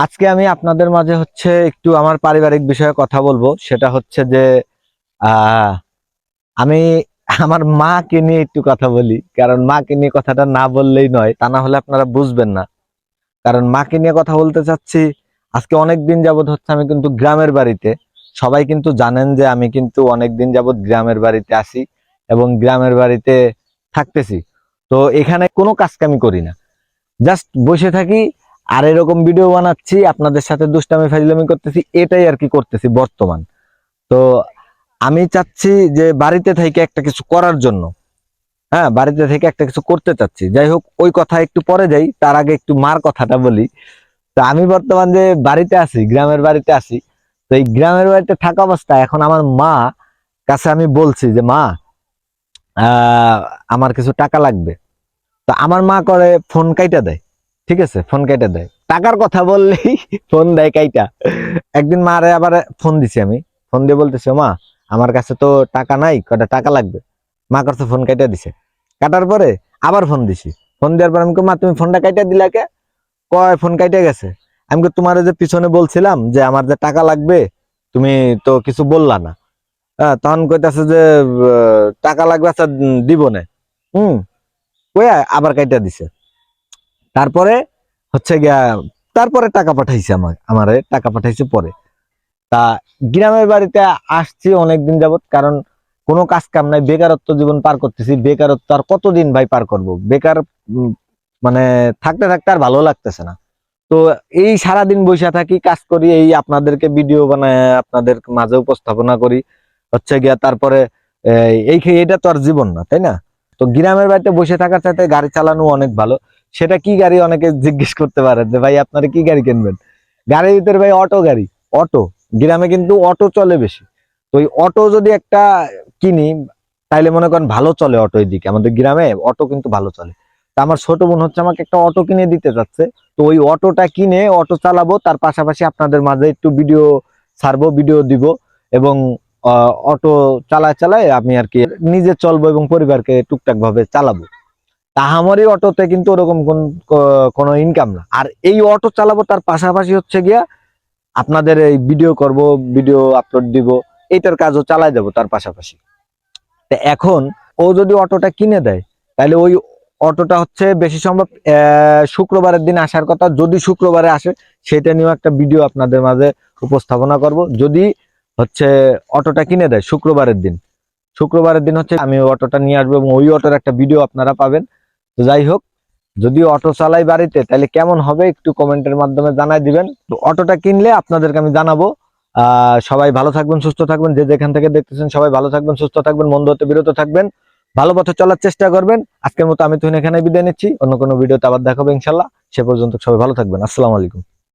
আজকে আমি আপনাদের মাঝে একটু আমার পারিবারিক বিষয়ে কথা বলবো। সেটা হচ্ছে যে আহ আমি আমার মাকে নিয়ে একটু কথা বলি, কারণ মাকে নিয়ে কথাটা না বললেই নয়, তা না হলে আপনারা বুঝবেন না। কারণ মাকে নিয়ে কথা বলতে চাচ্ছি। আজকে অনেক দিন যাবত আমি কিন্তু গ্রামের বাড়িতে, সবাই কিন্তু জানেন যে আমি কিন্তু অনেক দিন যাবত গ্রামের বাড়িতে আসি এবং গ্রামের বাড়িতে থাকতেছি। তো এখানে কোনো কাজ কামি করি না, জাস্ট বসে থাকি আর এরকম ভিডিও বানাচ্ছি, আপনাদের সাথে দুষ্টামি ফাজলামি করতেছি, এটাই আর কি করতেছি বর্তমান। তো আমি চাচ্ছি যে বাড়িতে থেকে একটা কিছু করার জন্য, হ্যাঁ, বাড়িতে থেকে একটা কিছু করতে চাচ্ছি। যাই হোক, ওই কথা একটু পরে যাই, তার আগে একটু মার কথাটা বলি। তো আমি বর্তমান যে বাড়িতে আছি, গ্রামের বাড়িতে আছি। তো এই গ্রামের বাড়িতে থাকা অবস্থায় এখন আমার মা কাছে আমি বলছি যে মা, আহ আমার কিছু টাকা লাগবে। তো আমার মা করে ফোন কাইটা দেয়। ঠিক আছে, ফোন কাইটা দেয়, টাকার কথা বললেই ফোন দেয় কাইটা। একদিন মারে আবার ফোন দিছি আমি, ফোন দিয়ে বলতেছে মা, আমার কাছে তো টাকা নাই, কটা টাকা লাগবে। মা করছে ফোন কাইটা দিছে। কাটার পরে আবার ফোন দিছি। ফোন দেওয়ার পর আমি কই, মা তুমি ফোনটা কাইটা দিলা কে? কয় ফোন কাইটা গেছে। আমি কই, তোমার যে পিছনে বলছিলাম যে আমার যে টাকা লাগবে, তুমি তো কিছু বললা না। হ্যাঁ, তখন কইতাছে যে টাকা লাগবে, আচ্ছা দিব না। হুম, কইয়া আবার কাইটা দিছে। তারপরে গিয়া, তারপরে টাকা পাঠাইছে, আমারে টাকা পাঠাইছে পরে। তা গ্রামের বাড়িতে আসছি অনেকদিন যাবত, কারণ কোনো কাজ কাম নাই, বেকারত্ব জীবন পার করতেছি। বেকারত্ব আর কতদিন ভাই পার করব, বেকার। উম, মানে থাকতে থাকতে আর ভালো লাগতেছে না। তো এই সারাদিন বসে থাকি, কাজ করি, এই আপনাদেরকে ভিডিও বানায় আপনাদের মাঝে উপস্থাপনা করি গিয়া। তারপরে এটা তো আর জীবন না, তাই না? তো গ্রামের বাড়িতে বসে থাকার চাইতে গাড়ি চালানো অনেক ভালো। সেটা কি গাড়ি, অনেকে জিজ্ঞেস করতে পারে যে ভাই আপনারা কি গাড়ি কিনবেন। গাড়ির ভিতরে ভাই অটো গাড়ি, অটো। গ্রামে কিন্তু অটো চলে বেশি। তো ওই অটো যদি একটা কিনি, তাইলে মনে করেন ভালো চলে অটো। এদিকে আমাদের গ্রামে অটো কিন্তু ভালো চলে। তা আমার ছোট বোন আমাকে একটা অটো কিনে দিতে চাচ্ছে। তো ওই অটোটা কিনে অটো চালাবো, তার পাশাপাশি আপনাদের মাঝে একটু ভিডিও ছাড়বো, ভিডিও দিব। এবং অটো চালায় চালায় আমি আর কি নিজে চলবো এবং পরিবারকে টুকটাক ভাবে চালাবো। তাহামরি অটোতে কিন্তু ওরকম কোনো ইনকাম না। আর এই অটো চালাবো, তার পাশাপাশি গিয়া আপনাদের এই ভিডিও করব, ভিডিও আপলোড দিব, এইটার কাজও চালাই যাবো তার পাশাপাশি। তো এখন ও যদি অটোটা কিনে দেয়, তাহলে ওই অটোটা বেশি সম্ভব শুক্রবারের দিন আসার কথা। যদি শুক্রবারে আসে, সেটা নিয়েও একটা ভিডিও আপনাদের মাঝে উপস্থাপনা করব। যদি অটোটা কিনে দেয় শুক্রবারের দিন, শুক্রবারের দিন আমি ওই অটোটা নিয়ে আসবো এবং ওই অটোর একটা ভিডিও আপনারা পাবেন। তো যাই হোক, যদি অটো চালাই বাড়িতে, তাহলে কেমন হবে একটু কমেন্টের মাধ্যমে জানাই দিবেন। তো অটোটা কিনলে আপনাদেরকে আমি জানাবো। সবাই ভালো থাকবেন, সুস্থ থাকবেন, যে যেখান থেকে দেখতেছেন সবাই ভালো থাকবেন, সুস্থ থাকবেন, মন্দ হতে বিরত থাকবেন, ভালো পথে চলার চেষ্টা করবেন। আজকের মতো আমি তুহিন এখানে বিদায় নিচ্ছি, অন্য কোনো ভিডিওতে আবার দেখাবো ইনশাল্লাহ। সে পর্যন্ত সবাই ভালো থাকবেন। আসসালামু আলাইকুম।